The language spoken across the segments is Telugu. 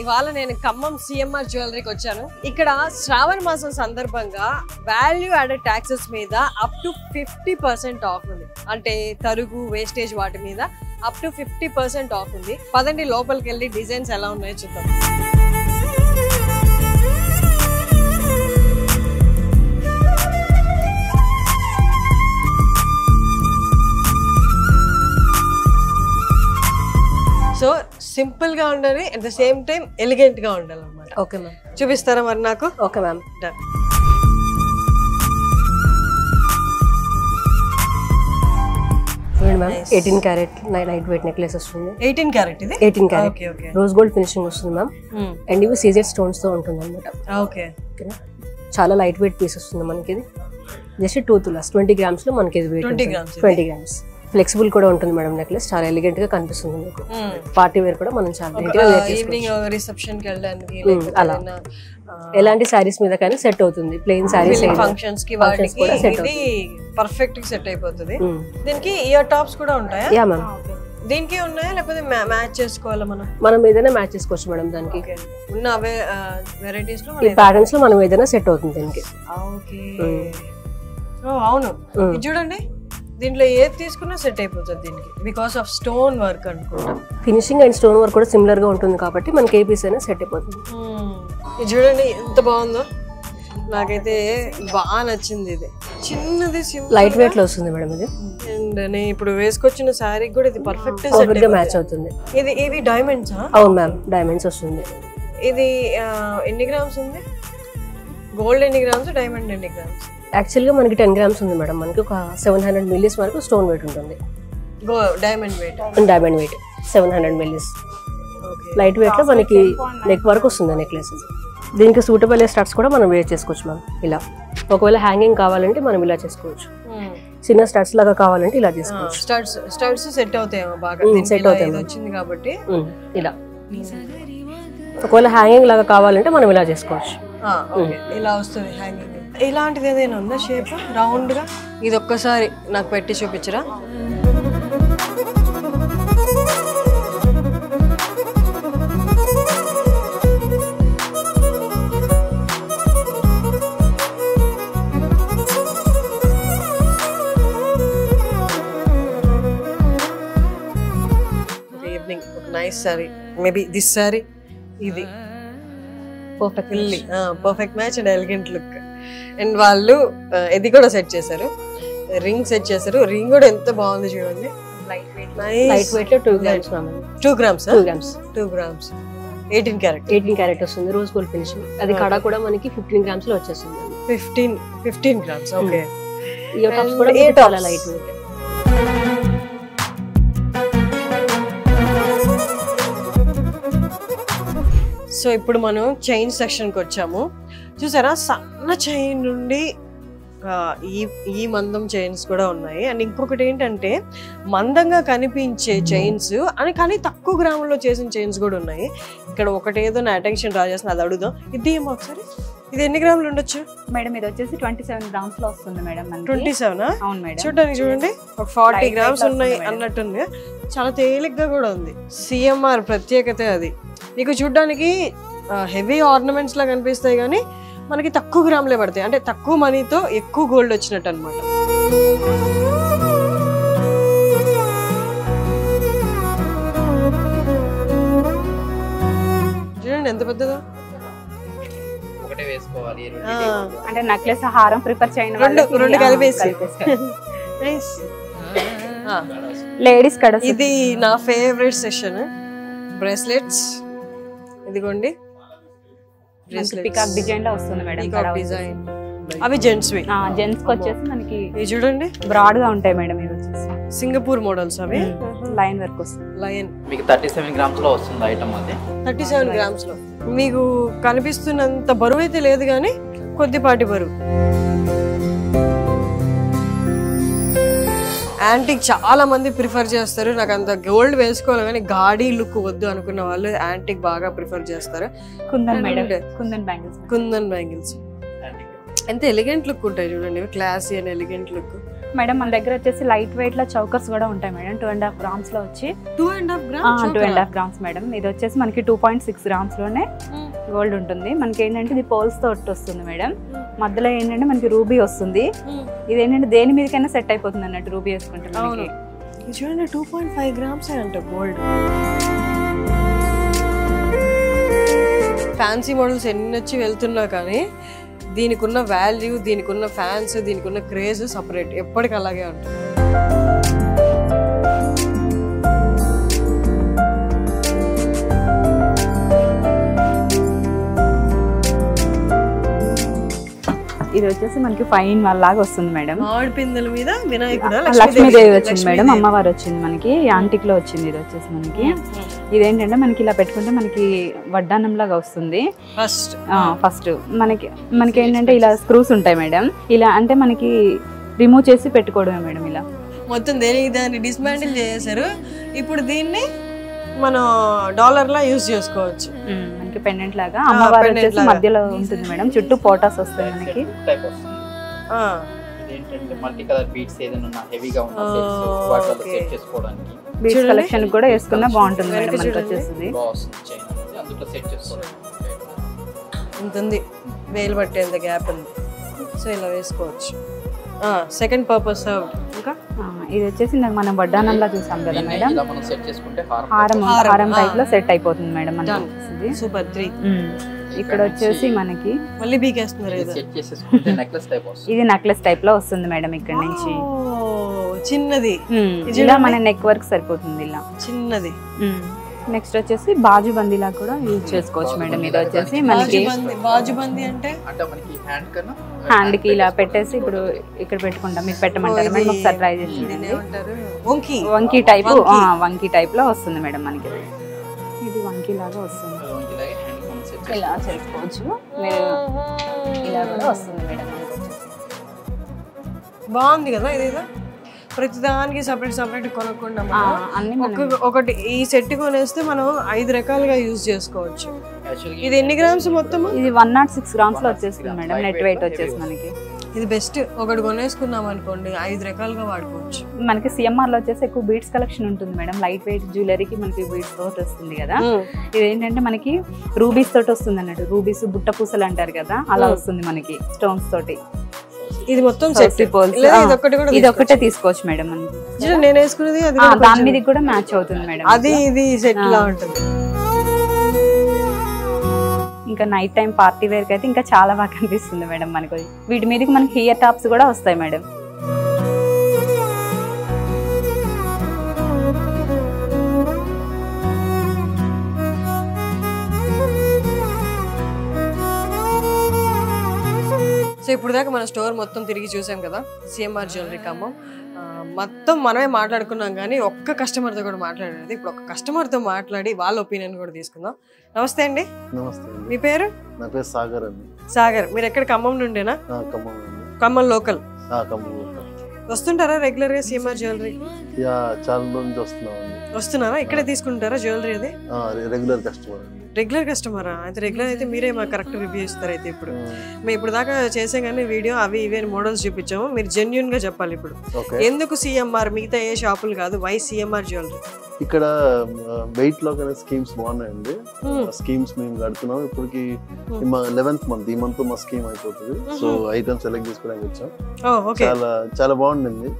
ఇవాళ నేను ఖమ్మం సిఎంఆర్ జ్యువెలరీకి వచ్చాను. ఇక్కడ శ్రావణ మాసం సందర్భంగా వాల్యూ యాడెడ్ ట్యాక్సెస్ మీద అప్ టు 50% ఆఫ్ ఉంది. అంటే తరుగు వేస్టేజ్ వాటి మీద అప్ టు 50% ఆఫ్ ఉంది. పదండి లోపలికి వెళ్ళి డిజైన్స్ ఎలా ఉన్నాయో చూద్దాం. సో సింపుల్ గా ఉండాలి, at the same time elegant గా ఉండాలి అన్నమాట. ఓకే మ్యామ్, చూపిస్తారా మరి నాకు? Okay ma'am. డన్. చూడండి ma'am, 18 carrot light weight necklace వస్తుంది. 18 క్యారెట్ ఇది? 18 క్యారెట్ రోజ్ గోల్డ్ ఫినిషింగ్ వస్తుంది మ్యామ్. అండ్ ఇవి సీజెడ్ స్టోన్స్ తో ఉంటుంది అనమాట. ఓకే, చాలా లైట్ వెయిట్ పీస్ వస్తుంది మనకి. ఇది జస్ట్ 2 తులాస్ 20 grams లో మనకి ఇది వెయిట్ 20 grams. ఫ్లెక్సిబుల్ కూడా ఉంటుంది మేడం నెక్లెస్. చాలా ఎలిగెంట్ గా కనిపిస్తుంది మీకు. పార్టీ వేర్ కూడా మనం చాలా ఈవినింగ్ రిసెప్షన్ కి వెళ్ళడానికి అలా ఎలాంటి సారీస్ మీద కానీ సెట్ అవుతుంది. ప్లెయిన్ సారీస్ ఫంక్షన్స్ కి వాటికి ఇది పర్ఫెక్ట్ గా సెట్ అయిపోతుంది. దీనికి ఇయర్ టాప్స్ కూడా ఉంటాయా? Yeah ma'am. దీనికి ఉన్నాయా లేకపోతే మ్యాచ్ చేసుకోవాలా? మనం ఏదైనా మ్యాచ్ చేసుకోవచ్చు మేడం. దానికి ఉన్న అవే వెరైటీస్ లో ఈ ప్యాటర్న్స్ లో మనం ఏదైనా సెట్ అవుతుంది దీనికి. ఓకే, అవును. ఇది చూడండి, దీంట్లో ఏది తీసుకున్నా సెట్ అయిపోతుంది దీనికి, బికాస్ ఆఫ్ స్టోన్ వర్క్ అనుకుంటా. ఫినిషింగ్ అండ్ స్టోన్ వర్క్ కూడా సిమిలర్ గా ఉంటుంది కాబట్టి మనకి ఏ పీస్ అయినా సెట్ అయిపోతుంది. ఇది చూడండి ఎంత బాగుందో, నాకైతే బాగా నచ్చింది. ఇది చిన్నది లైట్ వెయిట్ లో వస్తుంది మేడం ఇది. అండ్ నేను ఇప్పుడు వేసుకొచ్చిన శారీ కూడా ఇది పర్ఫెక్ట్ గా మ్యాచ్ అవుతుంది. ఇవి డైమండ్స్? అవును మ్యామ్, డైమండ్స్ వస్తుంది. ఇది ఎన్ని గ్రామ్స్ ఉంది? గోల్డ్ ఎన్ని గ్రామ్స్, డైమండ్ ఎన్ని గ్రామ్స్? యాక్చువల్గా మనకి 10 grams ఉంది మేడం. మనకి ఒక 700 millis వరకు స్టోన్ వెయిట్ ఉంటుంది. Diamond weight 700 millis. Light weight లో మనకి నెక్ వరకు వస్తుంది నెక్లెస్. దీనికి సూటబుల్ స్టడ్స్ కూడా మనం వేర్ చేసుకోవచ్చు మ్యామ్. ఇలా ఒకవేళ హ్యాంగింగ్ కావాలంటే మనం ఇలా చేసుకోవచ్చు. చిన్న స్టడ్స్ లాగా కావాలంటే ఇలా చేసుకోవచ్చు. స్టడ్స్ సెట్ అవుతాయేమో బాగా, సెట్ అవుతాయి వచ్చింది కాబట్టి. ఇలా ఒకవేళ హ్యాంగింగ్ లాగా కావాలంటే మనం ఇలా చేసుకోవచ్చు. ఇలా వస్తుంది హ్యాంగింగ్. ఇలాంటిది ఏదైనా ఉందా షేప్ రౌండ్ గా? ఇది ఒక్కసారి నాకు పెట్టి చూపించరా? ఈవినింగ్ ఒక nice sari, maybe this sari, ఇది perfect match and elegant look. And వాళ్ళు ఇది కూడా సెట్ చేశారు, రింగ్ సెట్ చేశారు. రింగ్ కూడా ఎంత బాగుంది చూడండి. లైట్ వెయిట్ లో 2 grams. 2 grams 2 grams 18 క్యారెట్ వస్తుంది. Rose gold finishing. అది కడా కూడా మనకి 15 grams లో వచ్చేస్తుంది. 15 grams. ఓకే. ఇయర్ టాప్స్ కూడా చాలా లైట్ వెయిట్. సో ఇప్పుడు మనం చైన్ సెక్షన్కి వచ్చాము. చూసారా, సన్న చైన్ నుండి ఈ మందం చైన్స్ కూడా ఉన్నాయి. అండ్ ఇంకొకటి ఏంటంటే మందంగా కనిపించే చైన్స్ అని కానీ తక్కువ గ్రాముల్లో చేసిన చైన్స్ కూడా ఉన్నాయి. ఇక్కడ ఒకటి ఏదో నా అటెన్షన్ డ్రా చేస్తుంది, అది అడుగుదాం. ఇది ఏమో ఒకసారి, ఇది ఎన్ని గ్రాములు ఉండొచ్చు మేడం? ఇది వచ్చేసి 27 grams లో వస్తుంది మేడం. 27? అవును మేడం. చూడడానికి చూడండి, ఒక 40 grams ఉన్నాయి అన్నట్టుంది. చాలా తేలిగ్గా కూడా ఉంది. సిఎంఆర్ ప్రత్యేకత అది. మీకు చూడడానికి హెవీ ఆర్నమెంట్స్ లా కనిపిస్తాయి కానీ మనకి తక్కువ గ్రాములే పడతాయి. అంటే తక్కువ మనీతో ఎక్కువ గోల్డ్ వచ్చినట్టు అనమాట. చూడండి ఎంత పెద్దదో. అంటే నెక్లెస్ హారం ప్రిపేర్ చేయడం రెండు కలిపేసి లేడీస్ కడ. ఇది నా ఫేవరెట్ సెషన్, బ్రేస్లెట్స్. ఇదిగోండి పికాక్ డిజైన్ లో వస్తుంది మేడం. డిజైన్ అవి జెంట్స్ వి. జెంట్స్ కి వచ్చేసి మనకి ఇది చూడండి బ్రాడ్ గా ఉంటాయి మేడం. ఇది వచ్చేసి సింగపూర్ మోడల్స్. అవి లైన్ వర్క్ వస్తుంది. లైన్ మీకు 37 grams లో వస్తుంది ఐటమ్. అది 37 grams లో మీకు కనిపిస్తున్నంత బరువు అయితే లేదు కానీ కొద్దిపాటి బరువు. యాంటిక్ చాలా మంది ప్రిఫర్ చేస్తారు. నాకు అంత గోల్డ్ వేసుకోవాలి కానీ గాడీ లుక్ వద్దు అనుకున్న వాళ్ళు యాంటిక్ బాగా ప్రిఫర్ చేస్తారు. కుందన్ బ్యాంగిల్స్ ఎంత ఎలిగెంట్ లుక్ ఉంటాయి చూడండి, classy and elegant look. Madam మన దగ్గర వచ్చేసి లైట్ వెయిట్ లో చౌకర్స్ కూడా ఉంటాయి మేడం 2.5 grams లో వచ్చి 2.5 grams 2.5 grams మేడం. ఇది వచ్చేసి మనకి 2.6 grams లోనే గోల్డ్ ఉంటుంది. మనకి ఏంటంటే ఇది పోల్స్ తో వస్తుంది మేడం. మధ్యలో ఏంటంటే మనకి రూబీ వస్తుంది. ఇది ఏంటంటే దేని మీదకైనా సెట్ అయిపోతుంది అన్నట్టు రూబీ వేసుకుంటే మనకి. చూడండి 2.5 grams అంట గోల్డ్. ఫ్యాన్సీ మోడల్స్ ఎన్ని వచ్చి వెళ్తున్నా కానీ దీనికి ఉన్న వాల్యూ, దీనికి ఉన్న ఫ్యాన్స్, దీనికి ఉన్న క్రేజ్ సపరేట్, ఎప్పటికీ అలాగే ఉంటుంది. ఇది వచ్చేసి మనకి 5-in-1 లాగా వస్తుంది మేడం. మామిడి పిందెల మీద వినాయకుడు, లక్ష్మీదేవి వచ్చింది మేడం, అమ్మవారు వచ్చింది మనకి, యాంటిక్ లో వచ్చింది. ఇది వచ్చేసి మనకి ఇదేంటంటే మనకి ఇలా పెట్టుకుంటే మనకి వడ్డానం లాగా వస్తుంది. ఫస్ట్ మనకి ఏంటంటే ఇలా స్క్రూస్ ఉంటాయి మేడం. ఇలా అంటే మనకి రిమూవ్ చేసి పెట్టుకోవడమే మేడం. ఇలా మొత్తం దాన్ని డిస్మాంటిల్ చేశారు. ఇప్పుడు దీన్ని మనం డాలర్ లా యూజ్ చేసుకోవచ్చు. మనకి పెండెంట్ లాగా అమ్మవారు వచ్చేసి మధ్యలో ఉంటుంది మేడం. చుట్టూ పోటాస్ వస్తాయి మనకి. ఇదేంటంటే మల్టీ కలర్ బీడ్స్ ఏదైనా హెవీగా ఉన్న సెట్స్ వాటిలో సెట్ చేసుకోవడానికి బీడ్స్ కలెక్షన్ కూడా వేసుకున్నా బాగుంటుంది మేడం. మనకి వచ్చేసి అందులో సెట్ చేసుకోవడానికి ఉంటుంది, వేలు పట్టేంత గ్యాప్ ఉంది. సో ఇలా వేసుకోవచ్చు. సెకండ్ పర్పస్ ఇంకా ఇది వచ్చేసి మనం వడ్డానంలా చూసాం కదా మేడం. ఇలా మనం సెట్ చేసుకుంటే హారం టైప్ లో సెట్ అయిపోతుంది మేడం మనకి. సూపర్ 3. ఇక్కడ వచ్చేసి మనకి మళ్ళీ బీకేస్తున్నారు. సెట్ చేసేసుకుంటే నెక్లెస్ టైప్ వస్తుంది. ఇది నెక్లెస్ టైప్ లో వస్తుంది మేడం. ఇక్కడ నుంచి చిన్నది, ఇలా మన నెక్ వర్క్ సరిపోతుంది ఇలా చిన్నది. నెక్స్ట్ వచ్చేసి బాజు బందీలా కూడా యూజ్ చేసుకోవచ్చు మేడం. ఇది వచ్చేసి మనకి బాజు బందీ అంటే మనకి హ్యాండ్ కన్నా హ్యాండ్ కి ఇలా పెట్టేసి ఇప్పుడు ఇక్కడ పెట్టుకుంటాం. మీకు పెట్టమంటారు మేడం, ఒకసారి ట్రై చేసి వంకీ టైప్, వంకీ టైప్ లో వస్తుంది మేడం మనకి. ఇది వంకీ లాగా వస్తుంది, ఇలా చేసుకోవచ్చు. ఇలా కూడా వస్తుంది మేడం. బాగుంది కదా ఇదేదో. ప్రతిదానికి సపరేట్ కొనకుండా ఒకటి ఈ సెట్ కొనేస్తే మనం 5 రకాలుగా యూజ్ చేసుకోవచ్చు. ఇది ఎన్ని గ్రామ్స్ మొత్తం? ఇది 106 grams లో వచ్చేస్తుంది మేడం. నెట్ వెయిట్ వచ్చేసి మనకి ఇది బెస్ట్. ఒకటి కొనేసుకున్నాం అనుకోండి 5 రకాలుగా వాడుకోవచ్చు. మనకి సిఎంఆర్ లో వచ్చేసి ఎక్కువ బీడ్స్ కలెక్షన్ ఉంటుంది మేడం. లైట్ వెయిట్ జ్యువెలరీకి మనకి బీడ్స్ తోటి వస్తుంది కదా. ఇది ఏంటంటే మనకి రూబీస్ తోటి వస్తుంది అన్నట్టు. రూబీస్ బుట్ట పూసలు అంటారు కదా, అలా వస్తుంది మనకి స్టోన్స్ తోటి. ఇది మొత్తం సెట్. ఇది ఒకటే తీసుకోవచ్చు మేడం. నేను వేసుకున్నది దాని మీద కూడా మ్యాచ్ అవుతుంది మేడం. అది ఇది సెట్ లా ఉంటుంది. ఇంకా నైట్ టైం పార్టీ వేర్ కి అయితే ఇంకా చాలా బాగా కనిపిస్తుంది మేడం మనకి. వీటి మీదకి మనకి హియర్ టాప్స్ కూడా వస్తాయి మేడం. సో ఇప్పుడు దాకా మన స్టోర్ మొత్తం తిరిగి చూసాం కదా, సిఎంఆర్ జ్యువెలరీ ఖమ్మం. మొత్తం మనమే మాట్లాడుకున్నాం కానీ ఒక్క కస్టమర్తో కూడా మాట్లాడేది. ఇప్పుడు ఒక కస్టమర్తో మాట్లాడి వాళ్ళ ఒపీనియన్ కూడా తీసుకుందాం. నమస్తే అండి. నమస్తే. మీ పేరు? నా పేరు సాగర్ అండి. సాగర్, మీరు ఎక్కడ ఖమ్మం నుండేనా? ఖమ్మం లోకల్. వస్తుంటారా రెగ్యులర్ గా సిఎంఆర్ జ్యువెలరీ? చాలా నుంచి వస్తున్నారా? ఇక్కడే తీసుకుంటారా జ్యువెలరీ? అది రెగ్యులర్ కస్టమర్. రెగ్యులర్ కస్టమరా? అయితే రెగ్యులర్ అయితే మీరే మాకు కరెక్ట్ రివ్యూ ఇస్తారు. అయితే ఇప్పుడు మేము ఇప్పుడు దాకా చేసాం కానీ వీడియో అవి ఇవే మోడల్స్ చూపించాము. మీరు జెన్యున్ గా చెప్పాలి ఇప్పుడు ఎందుకు సిఎంఆర్, మిగతా ఏ షాపులు కాదు, వై సిఎంఆర్ జ్యువెలరీ? ఇక్కడ వెయిట్ లో స్కీమ్స్ బాగున్నాయండి. స్కీమ్స్ మేము కడుతున్నాం. ఇప్పటికి 11th మంత్, ఈ మంత్ మా స్కీమ్ అయిపోతుంది. సో ఐటమ్స్ సెలెక్ట్ చేసుకోవడానికి వచ్చాం. చాలా చాలా బాగుంటుంది.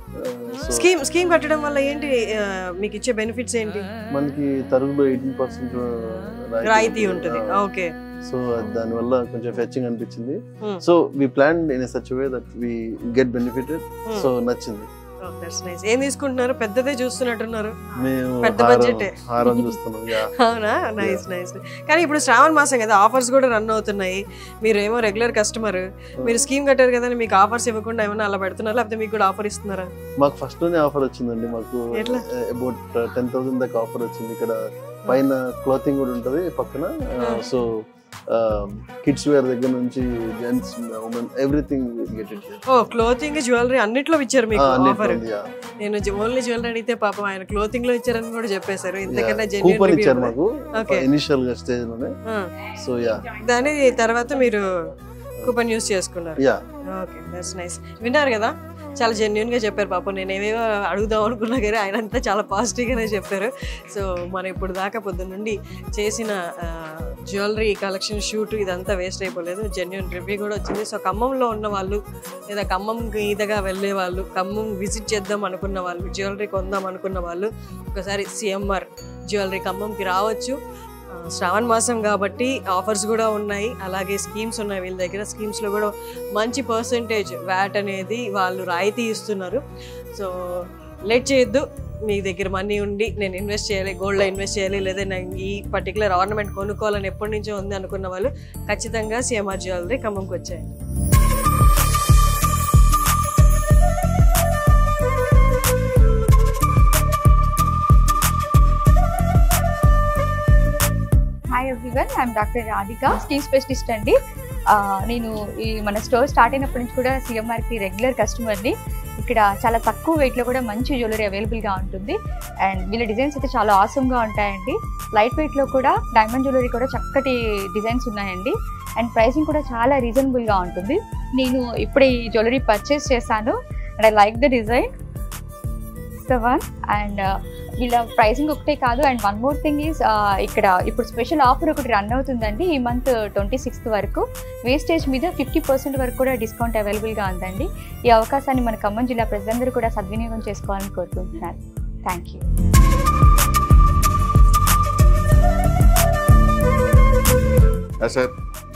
స్కీమ్ కట్టడం వల్ల ఏంటి మీకు ఇచ్చే బెనిఫిట్స్ ఏంటి? మనకి తరుగులో 18% రాయితీ ఉంటుంది. ఓకే. సో దాని వల్ల కొంచెం ఫెచ్చింగ్ అనిపించింది. So we plan in such way that we get benefited. So నచ్చింది. ఏం తీసుకుంటున్నారు? పెద్దదే చూస్తున్నట్టున్నారు. పెద్ద బడ్జెట్ హారం చూస్తున్నాం. అవునా? Nice nice. కానీ ఇప్పుడు శ్రావణ మాసం కదా, ఆఫర్స్ కూడా రన్ అవుతున్నాయి. మీరు ఏమో రెగ్యులర్ కస్టమర్, మీరు స్కీమ్ కట్టారు కదా, మీకు ఆఫర్స్ ఇవ్వకుండా ఏమన్నా అలా పెడుతున్నారా, లేకపోతే మీకు కూడా ఆఫర్ ఇస్తున్నారా? మాకు ఫస్ట్ లోనే ఆఫర్ వచ్చిందండి. మాకు అబౌట్ 10,000 దాకా ఆఫర్ వచ్చింది. ఇక్కడ పైన క్లాతింగ్ కూడా ఉంటది పక్కన. సో కిడ్స్ వేర్ దగ్గర నుంచి gents, women, everything get it. Clothing, jewellery అన్నిట్లో ఇచ్చారు మీకు ఆఫర్. నేను ఓన్లీ జ్యువెలరీ అడిగితే పాపం ఆయన క్లోతింగ్ లో ఇచ్చారని కూడా చెప్పేశారు. ఇంతకన్నా కూపన్ ఇచ్చారు మాకు ఇనిషియల్ గా స్టేజ్ లోనే. సో దాని తర్వాత మీరు కూపన్ యూస్ చేసుకున్నారు. Okay, that's nice. విన్నారు కదా, చాలా జెన్యున్గా చెప్పారు పాపం. నేనేమేమో అడుగుదాం అనుకున్నా కానీ ఆయన అంతా చాలా పాజిటివ్గానే చెప్పారు. సో మనం ఇప్పుడు దాకా పొద్దున్న నుండి చేసిన జ్యువెలరీ కలెక్షన్ షూట్ ఇదంతా వేస్ట్ అయిపోలేదు, జెన్యున్ రివ్యూ కూడా వచ్చింది. సో ఖమ్మంలో ఉన్న వాళ్ళు లేదా ఖమ్మం ఈదగా వెళ్ళే వాళ్ళు, ఖమ్మం విజిట్ చేద్దాం అనుకున్న వాళ్ళు, జ్యువెలరీ కొందాం అనుకున్న వాళ్ళు ఒకసారి సిఎంఆర్ జ్యువెలరీ ఖమ్మంకి రావచ్చు. శ్రావణ మాసం కాబట్టి ఆఫర్స్ కూడా ఉన్నాయి, అలాగే స్కీమ్స్ ఉన్నాయి వీళ్ళ దగ్గర. స్కీమ్స్లో కూడా మంచి పర్సంటేజ్ వ్యాట్ అనేది వాళ్ళు రాయితీ ఇస్తున్నారు. సో లేట్ చేయొద్దు, మీ దగ్గర మనీ ఉండి నేను ఇన్వెస్ట్ చేయాలి, గోల్డ్లో ఇన్వెస్ట్ చేయాలి, లేదా నేను ఈ పర్టికులర్ ఆర్నమెంట్ కొనుక్కోవాలని ఎప్పటి నుంచో ఉంది అనుకున్న వాళ్ళు ఖచ్చితంగా సిఎంఆర్ జ్యువెలరీ ఖమ్మంకి వచ్చాయండి. Hi everyone, I'm doctor Radhika, skin specialist అండి. నేను ఈ మన స్టోర్ స్టార్ట్ అయినప్పటి నుంచి కూడా సిఎంఆర్కి రెగ్యులర్ కస్టమర్ని. ఇక్కడ చాలా తక్కువ వెయిట్లో కూడా మంచి జ్యువెలరీ అవైలబుల్గా ఉంటుంది. అండ్ వీళ్ళ డిజైన్స్ అయితే చాలా ఆసమ్గా ఉంటాయండి. లైట్ వెయిట్లో కూడా డైమండ్ జ్యువెలరీ కూడా చక్కటి డిజైన్స్ ఉన్నాయండి. అండ్ ప్రైసింగ్ కూడా చాలా రీజనబుల్గా ఉంటుంది. నేను ఇప్పుడే ఈ జ్యువెలరీ పర్చేస్ చేశాను and I like the design the one. And వీళ్ళ ప్రైసింగ్ ఒకటే కాదు, and one more thing is ఇక్కడ ఇప్పుడు స్పెషల్ ఆఫర్ ఒకటి రన్ అవుతుందండి ఈ మంత్ 26th వరకు. వేస్టేజ్ మీద 50% వరకు కూడా డిస్కౌంట్ అవైలబుల్గా ఉందండి. ఈ అవకాశాన్ని మన ఖమ్మం జిల్లా ప్రజలందరూ కూడా సద్వినియోగం చేసుకోవాలని కోరుకుంటున్నాను. Thank you. సార్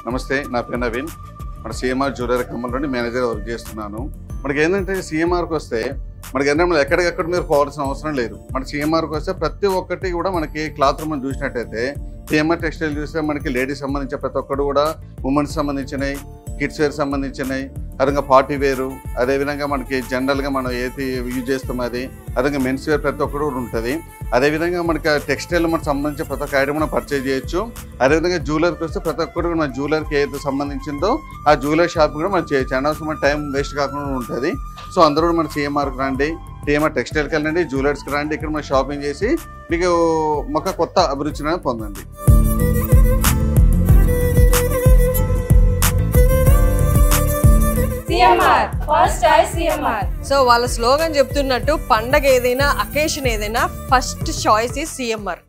నమస్తే, నా పేరు నవీన్. మన సిఎంఆర్ జ్యువెలరీ ఖమ్మంలోని మేనేజర్ వర్క్ చేస్తున్నాను. మనకి ఏంటంటే సిఎంఆర్కి వస్తే మనకి ఏంటంటే ఎక్కడికక్కడ మీరు పోవాల్సిన అవసరం లేదు. మన సిఎంఆర్కి వస్తే ప్రతి ఒక్కటి కూడా మనకి క్లాత్ రూమ్ చూసినట్టయితే సిఎంఆర్ టెక్స్టైల్ చూస్తే మనకి లేడీస్ సంబంధించిన ప్రతి ఒక్కటి కూడా, ఉమెన్స్ సంబంధించినవి, కిడ్స్ వేర్ సంబంధించినవి, అదేవిధంగా పార్టీ వేరు, అదేవిధంగా మనకి జనరల్గా మనం ఏది యూజ్ చేస్తాం అది, అదేవిధంగా మెన్స్ వేర్ ప్రతి ఒక్కటి కూడా ఉంటుంది. అదేవిధంగా మనకి టెక్స్టైల్ మనకు సంబంధించిన ప్రతి ఒక్క ఐటమ్ మనం పర్చేజ్ చేయొచ్చు. అదేవిధంగా జ్యువెలర్కి వస్తే ప్రతి ఒక్కటి కూడా మన జ్యువెలర్కి ఏది సంబంధించిందో ఆ జ్యువెలర్ షాప్ కూడా మనం చేయొచ్చు. అనవసరం మన టైం వేస్ట్ కాకుండా ఉంటుంది. సో అందరూ కూడా మన సిఎంఆర్కి రండి, సిఎంఆర్ టెక్స్టైల్కి వెళ్ళండి, జ్యువెలర్స్కి రండి. ఇక్కడ మనం షాపింగ్ చేసి మీకు ఒక కొత్త అభిరుచిని పొందండి. సో వాళ్ళ స్లోగన్ చెప్తున్నట్టు పండగ ఏదైనా, అకేషన్ ఏదైనా, ఫస్ట్ చాయిస్ ఈజ్ సిఎంఆర్.